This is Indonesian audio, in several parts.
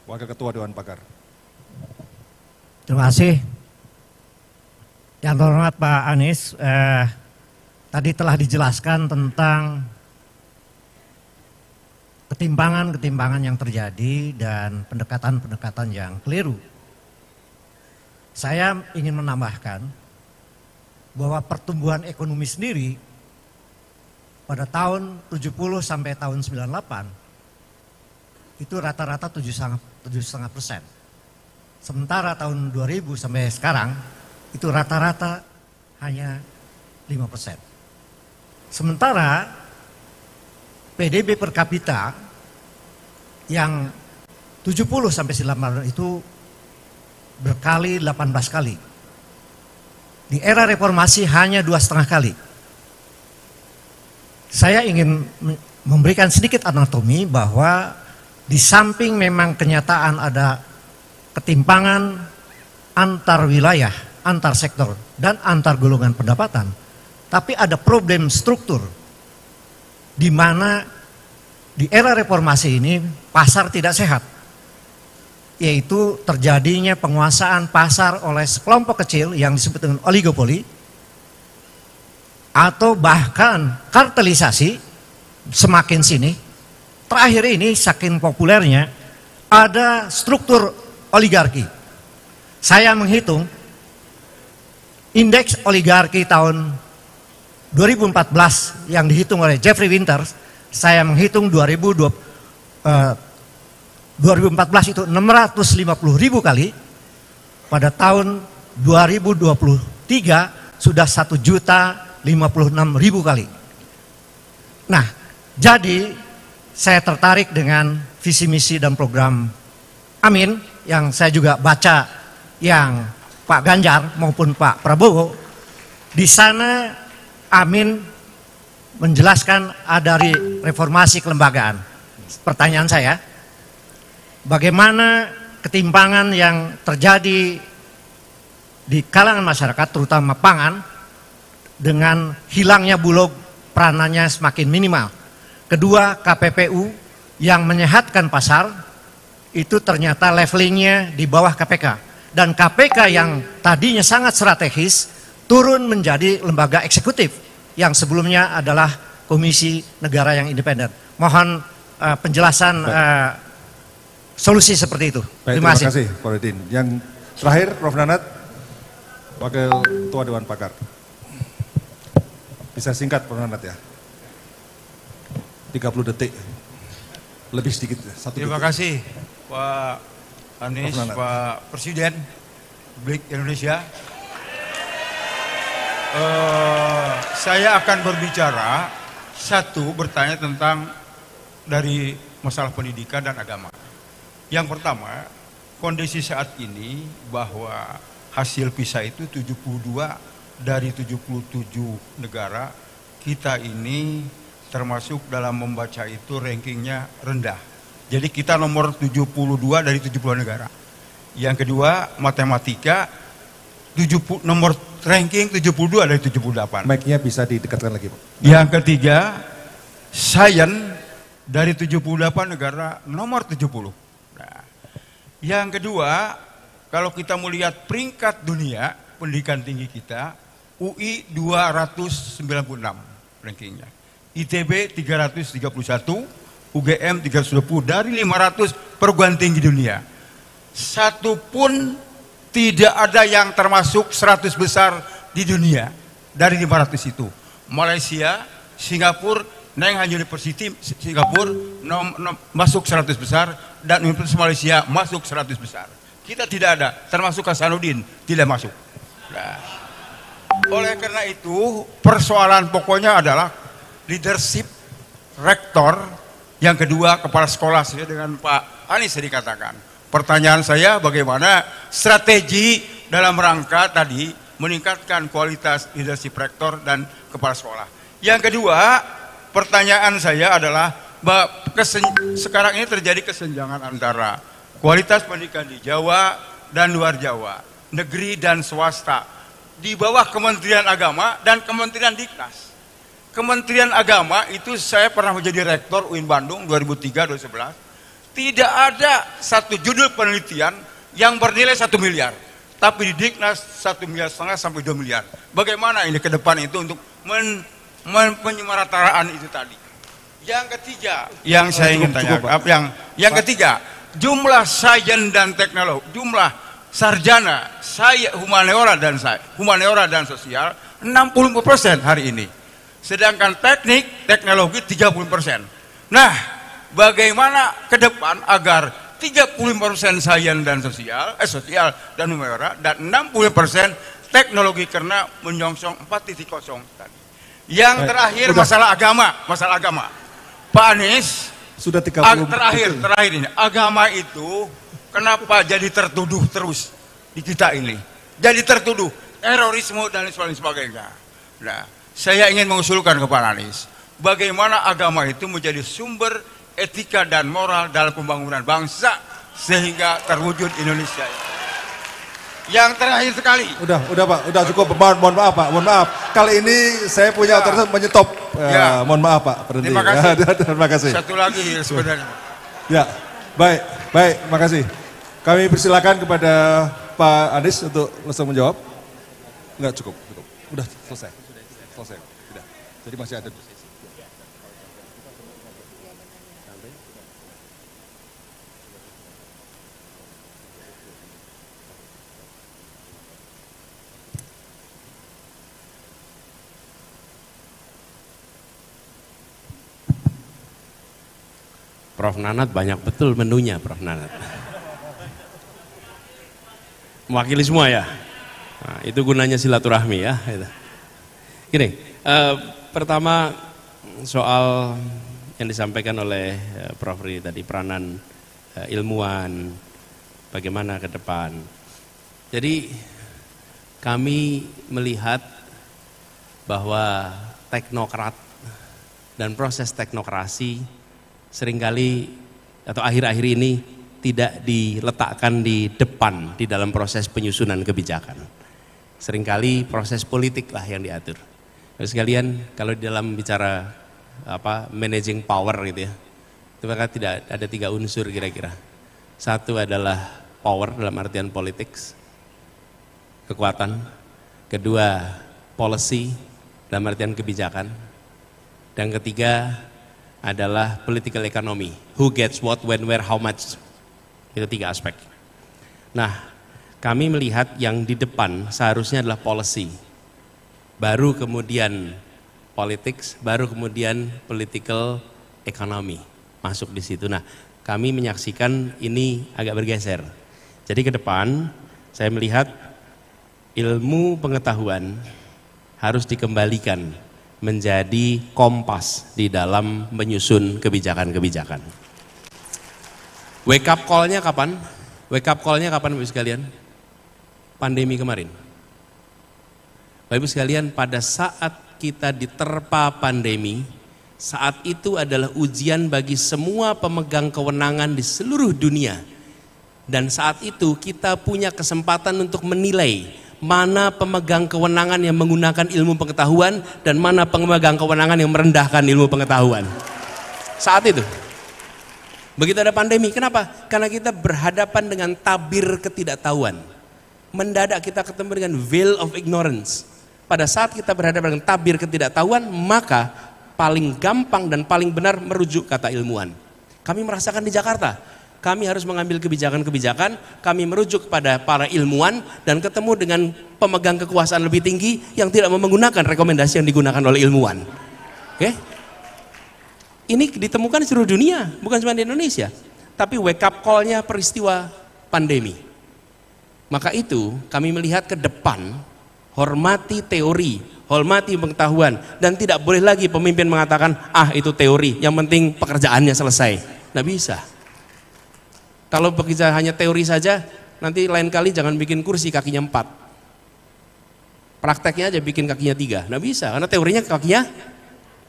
Wakil Ketua Dewan Pakar. Terima kasih. Yang terhormat Pak Anies, tadi telah dijelaskan tentang ketimpangan-ketimpangan yang terjadi dan pendekatan-pendekatan yang keliru. Saya ingin menambahkan bahwa pertumbuhan ekonomi sendiri pada tahun 70 sampai tahun 98 itu rata-rata 7,5%. Sementara tahun 2000 sampai sekarang itu rata-rata hanya 5%. Sementara PDB per kapita yang 70 sampai 90 itu berkali 18 kali. Di era reformasi hanya 2,5 kali. Saya ingin memberikan sedikit anatomi bahwa di samping memang kenyataan ada ketimpangan antar wilayah, antar sektor, dan antar golongan pendapatan, tapi ada problem struktur di mana di era reformasi ini pasar tidak sehat, yaitu terjadinya penguasaan pasar oleh sekelompok kecil yang disebut dengan oligopoli atau bahkan kartelisasi. Semakin sini, terakhir ini saking populernya ada struktur oligarki. Saya menghitung indeks oligarki tahun 2014 yang dihitung oleh Jeffrey Winters, saya menghitung 2014 itu 650.000 kali, pada tahun 2023 sudah 1.056.000 kali. Nah, jadi saya tertarik dengan visi misi dan program Amin yang saya juga baca yang Pak Ganjar maupun Pak Prabowo. Di sana Amin menjelaskan ada reformasi kelembagaan. Pertanyaan saya, bagaimana ketimpangan yang terjadi di kalangan masyarakat terutama pangan dengan hilangnya Bulog, peranannya semakin minimal. Kedua, KPPU yang menyehatkan pasar itu ternyata levelingnya di bawah KPK. Dan KPK yang tadinya sangat strategis turun menjadi lembaga eksekutif yang sebelumnya adalah Komisi Negara yang Independen. Mohon penjelasan solusi seperti itu. Baik, terima kasih Pak Nurdin. Yang terakhir Prof. Nanat, Wakil Ketua Dewan Pakar. Bisa singkat Prof. Nanat ya. 30 detik. Lebih sedikit. Terima kasih Pak Anies, Pak Presiden Republik Indonesia. Saya akan berbicara bertanya tentang dari masalah pendidikan dan agama. Yang pertama, kondisi saat ini bahwa hasil PISA itu 72 dari 77 negara, kita ini termasuk dalam membaca itu rankingnya rendah. Jadi kita nomor 72 dari 70 negara. Yang kedua, matematika nomor ranking 72 dari 78. Mic-nya bisa didekatkan lagi, Pak. Yang ketiga, sains dari 78 negara nomor 70. Nah, yang kedua, kalau kita melihat peringkat dunia pendidikan tinggi kita, UI 296 rankingnya, ITB 331, UGM 320 dari 500 perguruan tinggi dunia. Satu pun tidak ada yang termasuk 100 besar di dunia dari 500 itu. Malaysia, Singapura, Nanyang University Singapura masuk 100 besar dan Universitas Malaysia masuk 100 besar. Kita tidak ada, termasuk Hasanuddin tidak masuk. Nah, oleh karena itu persoalan pokoknya adalah leadership rektor, yang kedua kepala sekolah sesuai dengan Pak Anies dikatakan. Pertanyaan saya bagaimana strategi dalam rangka tadi meningkatkan kualitas leadership rektor dan kepala sekolah. Yang kedua, pertanyaan saya adalah sekarang ini terjadi kesenjangan antara kualitas pendidikan di Jawa dan luar Jawa, negeri dan swasta, di bawah Kementerian Agama dan Kementerian Diknas. Kementerian Agama itu saya pernah menjadi rektor UIN Bandung 2003-2011. Tidak ada satu judul penelitian yang bernilai 1 miliar. Tapi di Dignas 1,5 miliar sampai 2 miliar. Bagaimana ini ke depan itu untuk penyemarataan itu tadi. Yang ketiga, yang saya ingin tanyakan, yang ketiga, jumlah sains dan teknologi, jumlah sarjana saya humaniora dan sosial 60% hari ini. Sedangkan teknik, teknologi 30%. Nah, bagaimana ke depan agar 30% sains dan sosial dan humaniora dan 60% teknologi karena menyongsong 4.0 tadi. Yang terakhir masalah agama. Pak Anies sudah 30 terakhir ini, agama itu kenapa jadi tertuduh terus di kita ini? Jadi tertuduh terorisme dan sebagainya. Nah, saya ingin mengusulkan ke Pak Anies, bagaimana agama itu menjadi sumber etika dan moral dalam pembangunan bangsa sehingga terwujud Indonesia. Yang terakhir sekali. Udah Pak, udah cukup. Mohon maaf Pak, mohon maaf. Kali ini saya punya otoritas menyetop. Mohon maaf Pak, berhenti. Terima kasih. Terima kasih. Satu lagi sebenarnya. Ya, baik, makasih. Kami persilakan kepada Pak Anies untuk langsung menjawab. Enggak cukup. Udah selesai. Udah. Jadi masih ada. Prof. Nanat banyak betul menunya, Prof. Nanat. Mewakili semua ya. Nah, itu gunanya silaturahmi ya. Gini, pertama soal yang disampaikan oleh Prof. Ri tadi, peranan ilmuwan, bagaimana ke depan. Jadi kami melihat bahwa teknokrat dan proses teknokrasi seringkali atau akhir-akhir ini tidak diletakkan di depan di dalam proses penyusunan kebijakan. Seringkali proses politik lah yang diatur. Terus sekalian kalau di dalam bicara managing power gitu ya, itu maka tidak ada 3 unsur kira-kira. Satu adalah power dalam artian politics, kekuatan. Kedua, policy dalam artian kebijakan. Dan ketiga adalah political economy, who gets what, when, where, how much. Itu 3 aspek. Nah, kami melihat yang di depan seharusnya adalah policy, baru kemudian politics, baru kemudian political economy masuk di situ. Nah, kami menyaksikan ini agak bergeser. Jadi ke depan saya melihat ilmu pengetahuan harus dikembalikan menjadi kompas di dalam menyusun kebijakan-kebijakan. Wake up call-nya kapan? Wake up call-nya kapan Bapak sekalian? Pandemi kemarin. Bapak sekalian, pada saat kita diterpa pandemi, saat itu adalah ujian bagi semua pemegang kewenangan di seluruh dunia. Dan saat itu kita punya kesempatan untuk menilai mana pemegang kewenangan yang menggunakan ilmu pengetahuan dan mana pemegang kewenangan yang merendahkan ilmu pengetahuan. Saat itu. Begitu ada pandemi, kenapa? Karena kita berhadapan dengan tabir ketidaktahuan. Mendadak kita ketemu dengan veil of ignorance. Pada saat kita berhadapan dengan tabir ketidaktahuan, maka paling gampang dan paling benar merujuk kata ilmuwan. Kami merasakan di Jakarta. Kami harus mengambil kebijakan-kebijakan, kami merujuk kepada para ilmuwan dan ketemu dengan pemegang kekuasaan lebih tinggi yang tidak menggunakan rekomendasi yang digunakan oleh ilmuwan. Oke? Ini ditemukan di seluruh dunia, bukan cuma di Indonesia. Tapi wake up call-nya peristiwa pandemi. Maka itu kami melihat ke depan, hormati teori, hormati pengetahuan, dan tidak boleh lagi pemimpin mengatakan, itu teori, yang penting pekerjaannya selesai. Nggak bisa. Kalau bekerja hanya teori saja, nanti lain kali jangan bikin kursi kakinya 4. Prakteknya aja bikin kakinya 3. Nggak bisa, karena teorinya kakinya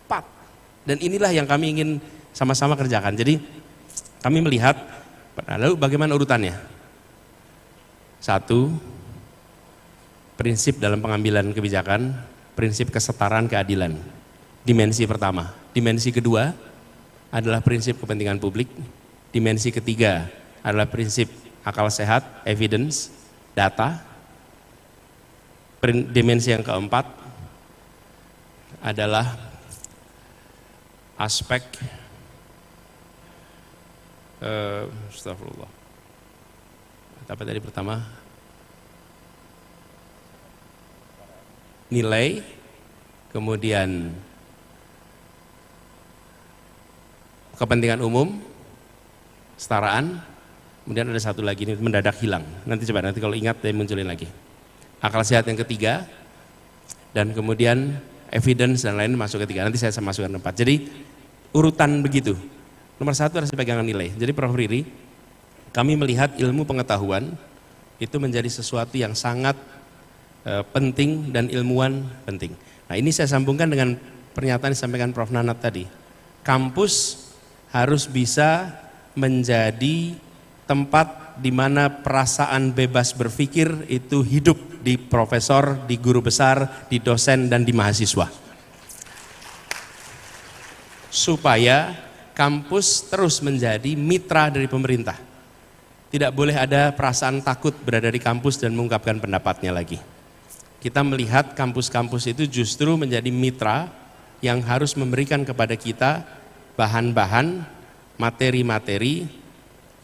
4. Dan inilah yang kami ingin sama-sama kerjakan. Jadi kami melihat, lalu bagaimana urutannya? 1, prinsip dalam pengambilan kebijakan, prinsip kesetaraan keadilan. Dimensi pertama. Dimensi kedua adalah prinsip kepentingan publik. Dimensi ketiga adalah prinsip akal sehat, evidence, data. Dimensi yang keempat adalah aspek astagfirullah. Apa tadi pertama? Nilai, kemudian kepentingan umum, kesetaraan, kemudian ada satu lagi ini mendadak hilang. Nanti kalau ingat saya munculin lagi. Akal sehat yang ketiga, dan kemudian evidence dan lain masuk ketiga. Nanti saya masukkan tempat. Jadi urutan begitu. Nomor satu harus pegangan nilai. Jadi Prof. Riri, kami melihat ilmu pengetahuan itu menjadi sesuatu yang sangat penting dan ilmuwan penting. Nah, ini saya sambungkan dengan pernyataan yang disampaikan Prof. Nanat tadi. Kampus harus bisa menjadi tempat di mana perasaan bebas berpikir itu hidup di profesor, di guru besar, di dosen, dan di mahasiswa. Supaya kampus terus menjadi mitra dari pemerintah. Tidak boleh ada perasaan takut berada di kampus dan mengungkapkan pendapatnya lagi. Kita melihat kampus-kampus itu justru menjadi mitra yang harus memberikan kepada kita bahan-bahan, materi-materi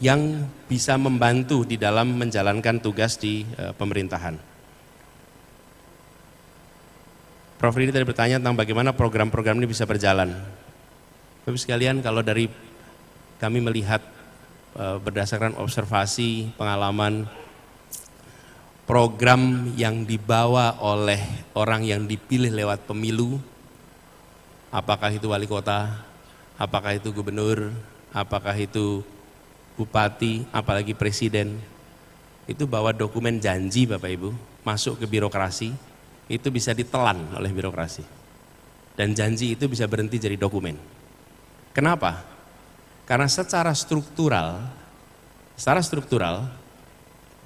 yang bisa membantu di dalam menjalankan tugas di pemerintahan. Prof. Riri tadi bertanya tentang bagaimana program-program ini bisa berjalan. Bapak sekalian, kalau dari kami melihat berdasarkan observasi, pengalaman, program yang dibawa oleh orang yang dipilih lewat pemilu, apakah itu wali kota, apakah itu gubernur, apakah itu bupati, apalagi presiden, itu bawa dokumen janji Bapak Ibu, masuk ke birokrasi, itu bisa ditelan oleh birokrasi. Dan janji itu bisa berhenti jadi dokumen. Kenapa? Karena secara struktural,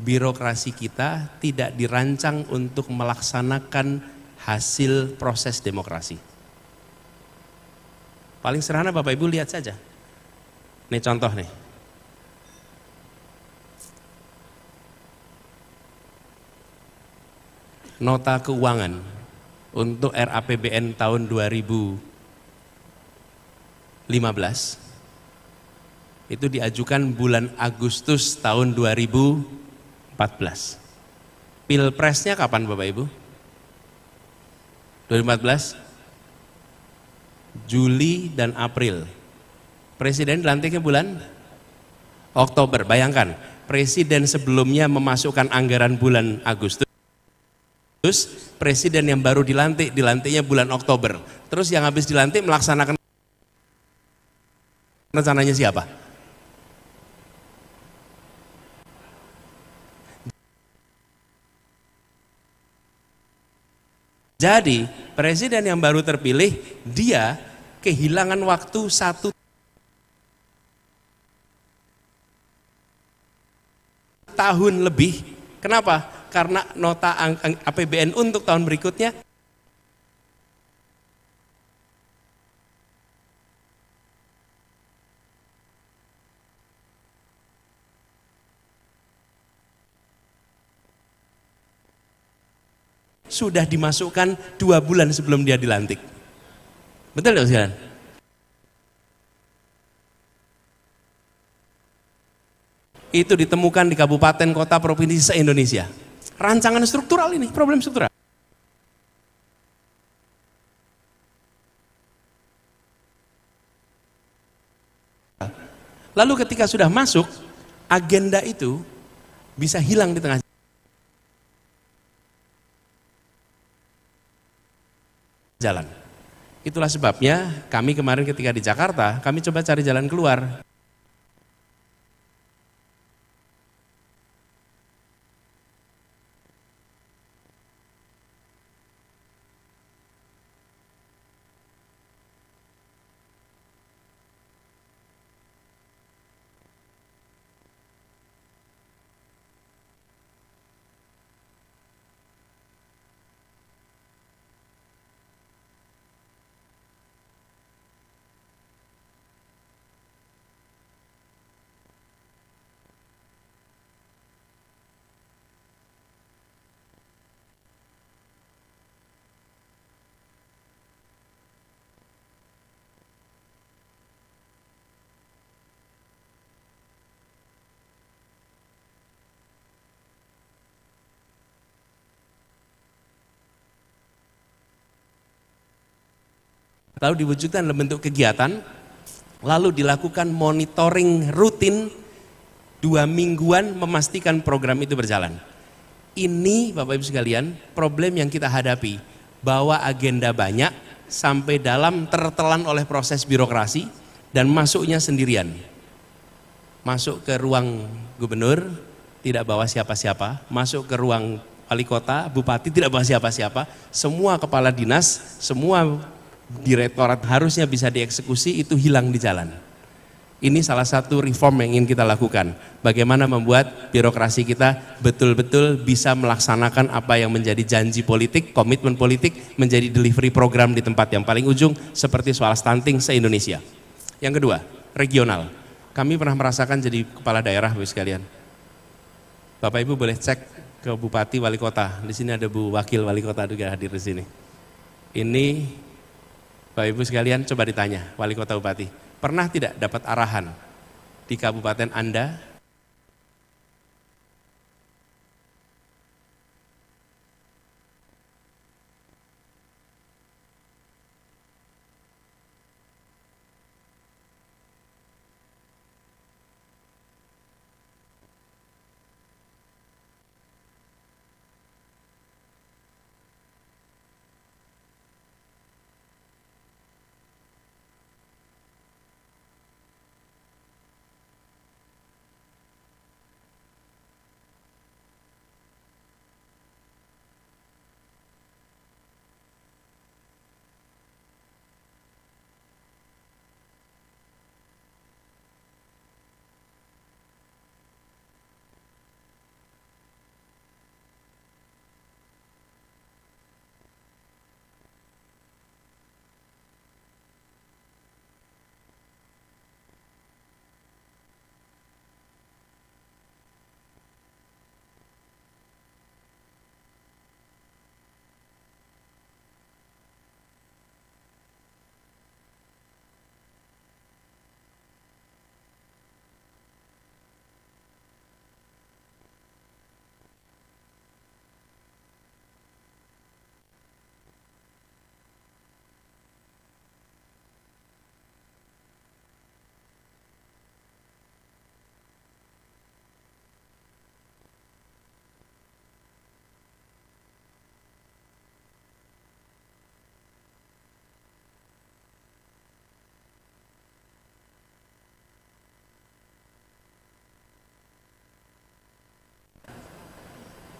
birokrasi kita tidak dirancang untuk melaksanakan hasil proses demokrasi. Paling sederhana Bapak Ibu lihat saja. Nih contoh nih. Nota keuangan untuk RAPBN tahun 2015 itu diajukan bulan Agustus tahun 2014. Pilpresnya kapan Bapak Ibu? 2014? Juli dan April. Presiden dilantiknya bulan Oktober. Bayangkan, presiden sebelumnya memasukkan anggaran bulan Agustus, presiden yang baru dilantiknya bulan Oktober. Terus yang habis dilantik melaksanakan rencananya siapa? Jadi presiden yang baru terpilih, dia kehilangan waktu 1 tahun lebih. Kenapa? Karena nota APBN untuk tahun berikutnya sudah dimasukkan 2 bulan sebelum dia dilantik. Betul nggak sekalian? Itu ditemukan di kabupaten, kota, provinsi se-Indonesia. Rancangan struktural ini, problem struktural. Lalu ketika sudah masuk, agenda itu bisa hilang di tengah jalan. Itulah sebabnya kami kemarin ketika di Jakarta, kami coba cari jalan keluar. lalu diwujudkan dalam bentuk kegiatan, lalu dilakukan monitoring rutin 2 mingguan memastikan program itu berjalan. Ini Bapak Ibu sekalian problem yang kita hadapi, bahwa agenda banyak sampai dalam tertelan oleh proses birokrasi dan masuknya sendirian. Masuk ke ruang gubernur tidak bawa siapa-siapa, masuk ke ruang wali kota, bupati tidak bawa siapa-siapa, semua kepala dinas, semua direktorat harusnya bisa dieksekusi, itu hilang di jalan. Ini salah satu reform yang ingin kita lakukan. Bagaimana membuat birokrasi kita betul-betul bisa melaksanakan apa yang menjadi janji politik, komitmen politik, menjadi delivery program di tempat yang paling ujung, seperti soal stunting se-Indonesia. Yang kedua, regional. Kami pernah merasakan jadi kepala daerah, Bapak sekalian. Bapak Ibu boleh cek ke bupati, wali kota. Di sini ada Bu Wakil Wali Kota juga hadir di sini. Ini Bapak Ibu sekalian coba ditanya, wali kota, bupati, pernah tidak dapat arahan di kabupaten Anda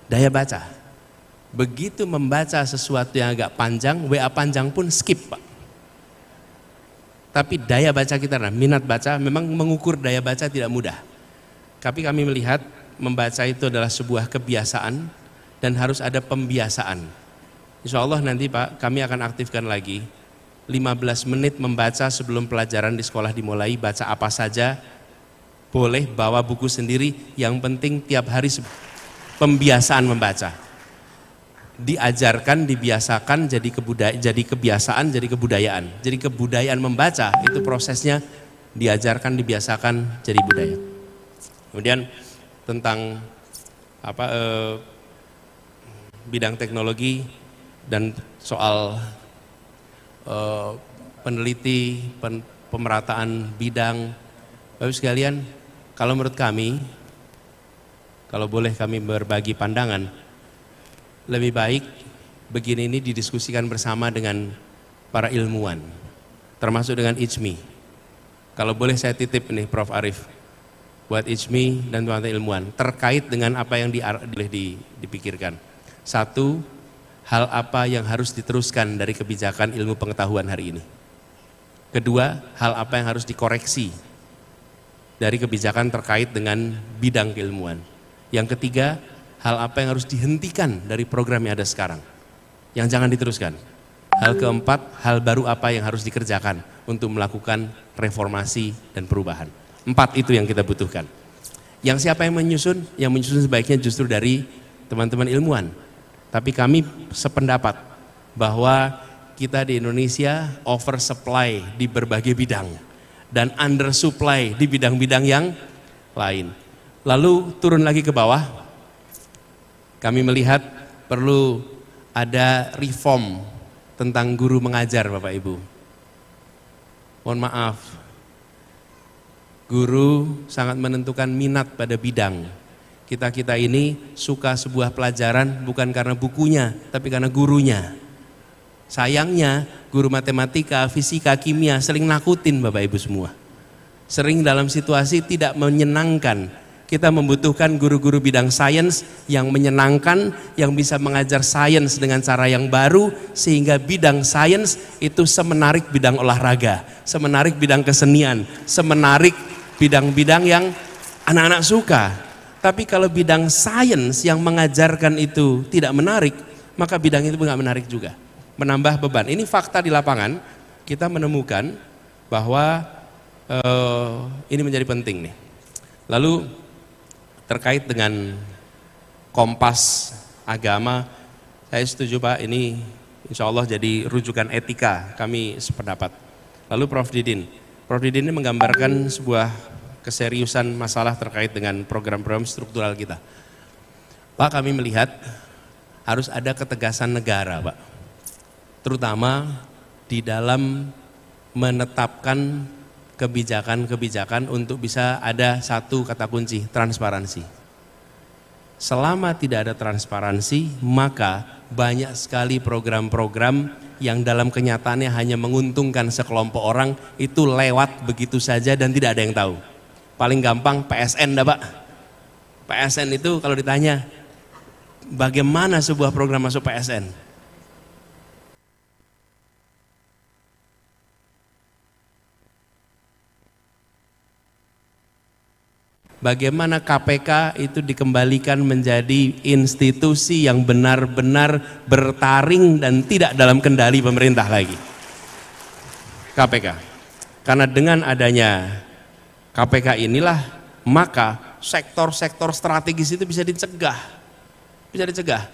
daya baca. Begitu membaca sesuatu yang agak panjang, WA panjang pun skip, Pak. Tapi daya baca kita, minat baca, memang mengukur daya baca tidak mudah. Tapi kami melihat membaca itu adalah sebuah kebiasaan dan harus ada pembiasaan. Insya Allah nanti Pak, kami akan aktifkan lagi 15 menit membaca sebelum pelajaran di sekolah dimulai. Baca apa saja, boleh bawa buku sendiri, yang penting tiap hari pembiasaan membaca. Diajarkan, dibiasakan, jadi kebiasaan, jadi kebudayaan. Jadi kebudayaan membaca itu prosesnya diajarkan, dibiasakan, jadi budaya. Kemudian tentang bidang teknologi dan soal peneliti, pemerataan bidang. Bapak sekalian, kalau menurut kami, kalau boleh kami berbagi pandangan, lebih baik begini ini didiskusikan bersama dengan para ilmuwan, termasuk dengan IJMI. Kalau boleh saya titip nih Prof. Arief, buat IJMI dan teman-teman ilmuwan, terkait dengan apa yang dipikirkan. Satu, hal apa yang harus diteruskan dari kebijakan ilmu pengetahuan hari ini. Kedua, hal apa yang harus dikoreksi dari kebijakan terkait dengan bidang keilmuan. Yang ketiga, hal apa yang harus dihentikan dari program yang ada sekarang, yang jangan diteruskan. Hal keempat, hal baru apa yang harus dikerjakan untuk melakukan reformasi dan perubahan. 4 itu yang kita butuhkan. Yang siapa yang menyusun? Yang menyusun sebaiknya justru dari teman-teman ilmuwan. Tapi kami sependapat bahwa kita di Indonesia oversupply di berbagai bidang dan undersupply di bidang-bidang yang lain. Lalu turun lagi ke bawah, kami melihat perlu ada reform tentang guru mengajar, Bapak Ibu. mohon maaf, guru sangat menentukan minat pada bidang. Kita-kita ini suka sebuah pelajaran bukan karena bukunya, tapi karena gurunya. Sayangnya guru matematika, fisika, kimia sering nakutin Bapak Ibu semua. Sering dalam situasi tidak menyenangkan. Kita membutuhkan guru-guru bidang sains yang menyenangkan, yang bisa mengajar sains dengan cara yang baru, sehingga bidang sains itu semenarik bidang olahraga, semenarik bidang kesenian, semenarik bidang-bidang yang anak-anak suka. Tapi kalau bidang sains yang mengajarkan itu tidak menarik, maka bidang itu nggak menarik juga, menambah beban. Ini fakta di lapangan, kita menemukan bahwa ini menjadi penting nih. Lalu terkait dengan kompas agama, saya setuju Pak, ini insya Allah jadi rujukan etika, kami sependapat. Lalu Prof. Didin ini menggambarkan sebuah keseriusan masalah terkait dengan program-program struktural kita. Pak, kami melihat harus ada ketegasan negara Pak, terutama di dalam menetapkan kebijakan-kebijakan untuk bisa ada satu kata kunci, transparansi. Selama tidak ada transparansi, maka banyak sekali program-program yang dalam kenyataannya hanya menguntungkan sekelompok orang itu lewat begitu saja dan tidak ada yang tahu. Paling gampang PSN dah Pak. PSN itu kalau ditanya bagaimana sebuah program masuk PSN, bagaimana KPK itu dikembalikan menjadi institusi yang benar-benar bertaring dan tidak dalam kendali pemerintah lagi. KPK. Karena dengan adanya KPK inilah, maka sektor-sektor strategis itu bisa dicegah. Bisa dicegah.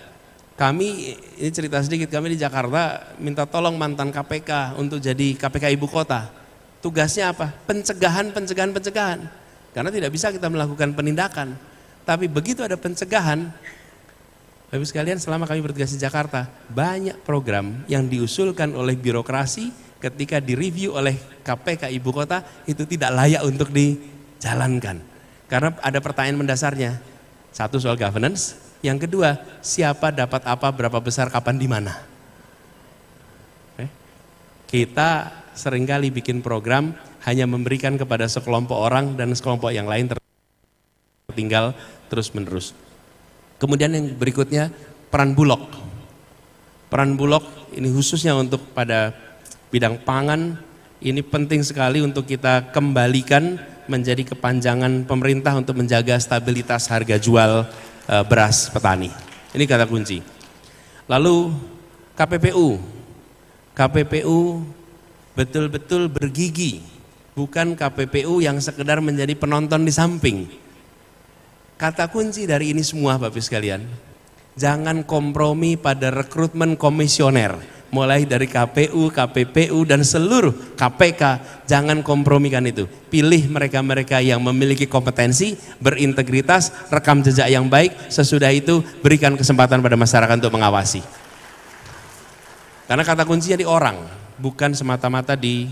Kami, ini cerita sedikit, kami di Jakarta minta tolong mantan KPK untuk jadi KPK Ibu Kota. Tugasnya apa? Pencegahan. Karena tidak bisa kita melakukan penindakan. Tapi begitu ada pencegahan, Bapak Ibu sekalian, selama kami bertugas di Jakarta, banyak program yang diusulkan oleh birokrasi ketika direview oleh KPK Ibu Kota itu tidak layak untuk dijalankan. Karena ada pertanyaan mendasarnya. Satu, soal governance. Yang kedua, siapa dapat apa, berapa besar, kapan, di mana. Kita seringkali bikin program hanya memberikan kepada sekelompok orang dan sekelompok yang lain tertinggal terus menerus. Kemudian yang berikutnya, peran Bulog. Peran Bulog ini khususnya untuk pada bidang pangan, ini penting sekali untuk kita kembalikan menjadi kepanjangan pemerintah untuk menjaga stabilitas harga jual beras petani. Ini kata kunci. Lalu KPPU betul-betul bergigi. Bukan KPPU yang sekedar menjadi penonton di samping. Kata kunci dari ini semua Bapak Ibu sekalian, jangan kompromi pada rekrutmen komisioner. Mulai dari KPU, KPPU dan seluruh KPK, jangan kompromikan itu. Pilih mereka-mereka yang memiliki kompetensi, berintegritas, rekam jejak yang baik. Sesudah itu berikan kesempatan pada masyarakat untuk mengawasi. Karena kata kuncinya di orang, bukan semata-mata di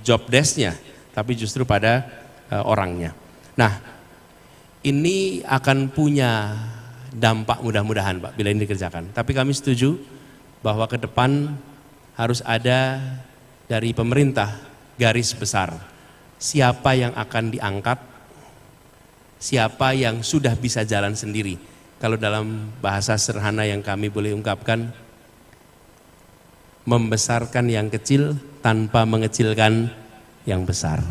job desk-nya, tapi justru pada orangnya. Nah, ini akan punya dampak mudah-mudahan Pak bila ini dikerjakan. Tapi kami setuju bahwa ke depan harus ada dari pemerintah garis besar. Siapa yang akan diangkat, siapa yang sudah bisa jalan sendiri. Kalau dalam bahasa sederhana yang kami boleh ungkapkan, membesarkan yang kecil tanpa mengecilkan yang besar.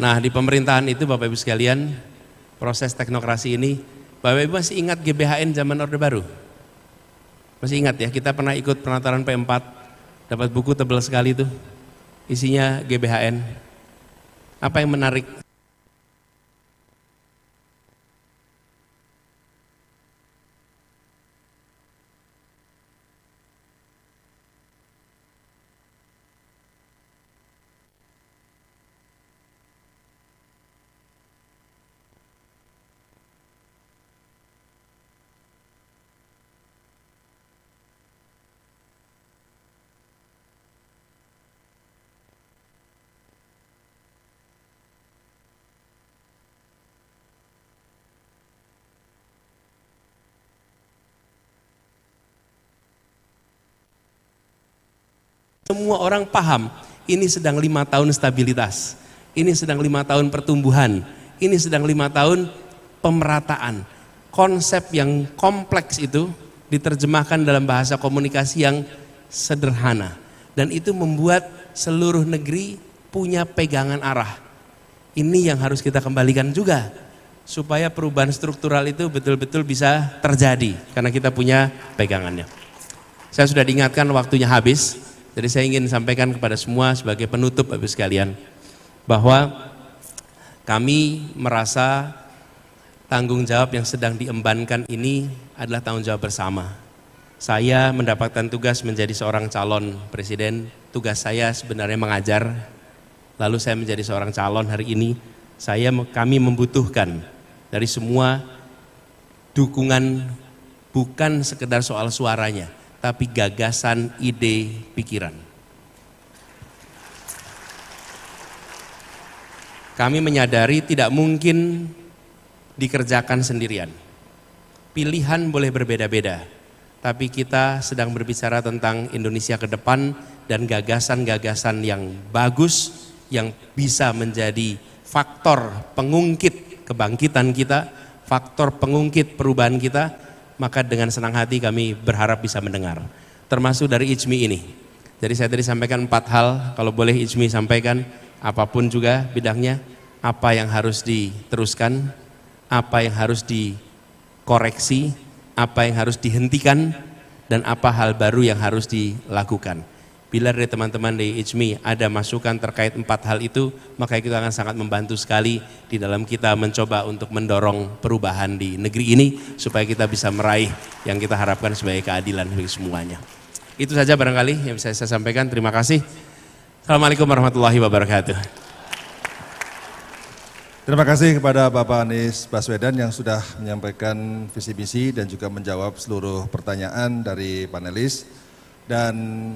Nah, di pemerintahan itu Bapak Ibu sekalian, proses teknokrasi ini, Bapak Ibu masih ingat GBHN zaman Orde Baru? Masih ingat ya, kita pernah ikut penataran P4, dapat buku tebal sekali itu, isinya GBHN. Apa yang menarik? semua orang paham, ini sedang 5 tahun stabilitas, ini sedang 5 tahun pertumbuhan, ini sedang 5 tahun pemerataan. Konsep yang kompleks itu diterjemahkan dalam bahasa komunikasi yang sederhana. Dan itu membuat seluruh negeri punya pegangan arah. Ini yang harus kita kembalikan juga, supaya perubahan struktural itu betul-betul bisa terjadi, karena kita punya pegangannya. Saya sudah diingatkan waktunya habis, jadi saya ingin sampaikan kepada semua sebagai penutup Bapak sekalian, bahwa kami merasa tanggung jawab yang sedang diembankan ini adalah tanggung jawab bersama. Saya mendapatkan tugas menjadi seorang calon presiden, tugas saya sebenarnya mengajar, lalu saya menjadi seorang calon hari ini. Kami membutuhkan dari semua dukungan, bukan sekedar soal suaranya, tapi gagasan, ide, pikiran. Kami menyadari tidak mungkin dikerjakan sendirian. Pilihan boleh berbeda-beda, tapi kita sedang berbicara tentang Indonesia ke depan dan gagasan-gagasan yang bagus yang bisa menjadi faktor pengungkit kebangkitan kita, faktor pengungkit perubahan kita. Maka dengan senang hati kami berharap bisa mendengar, termasuk dari IJMI ini. Jadi saya tadi sampaikan 4 hal, kalau boleh IJMI sampaikan, apapun juga bidangnya, apa yang harus diteruskan, apa yang harus dikoreksi, apa yang harus dihentikan, dan apa hal baru yang harus dilakukan. Bila dari teman-teman di IJMI ada masukan terkait 4 hal itu, maka kita akan sangat membantu sekali di dalam kita mencoba untuk mendorong perubahan di negeri ini, supaya kita bisa meraih yang kita harapkan sebagai keadilan bagi semuanya. Itu saja barangkali yang bisa saya sampaikan. Terima kasih. Assalamualaikum warahmatullahi wabarakatuh. Terima kasih kepada Bapak Anies Baswedan yang sudah menyampaikan visi misi dan juga menjawab seluruh pertanyaan dari panelis. Dan